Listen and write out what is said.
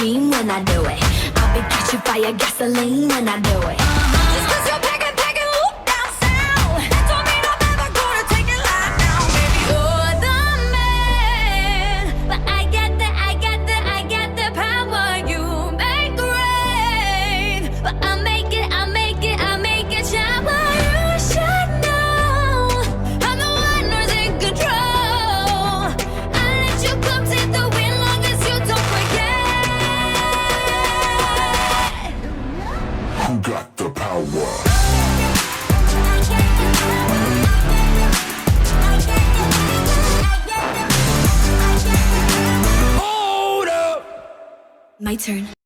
regime when I do it. I'll be catching fire, gasoline when I do it. Just 'cause you're packing, whoop down sound. That don't mean I'm ever gonna take it live now, baby. You're the man, but I got the power. You make rain, but I make it shower. You should know I'm the one who's in control. I let you come take the wind long as you don't forget. Who got the power? My turn.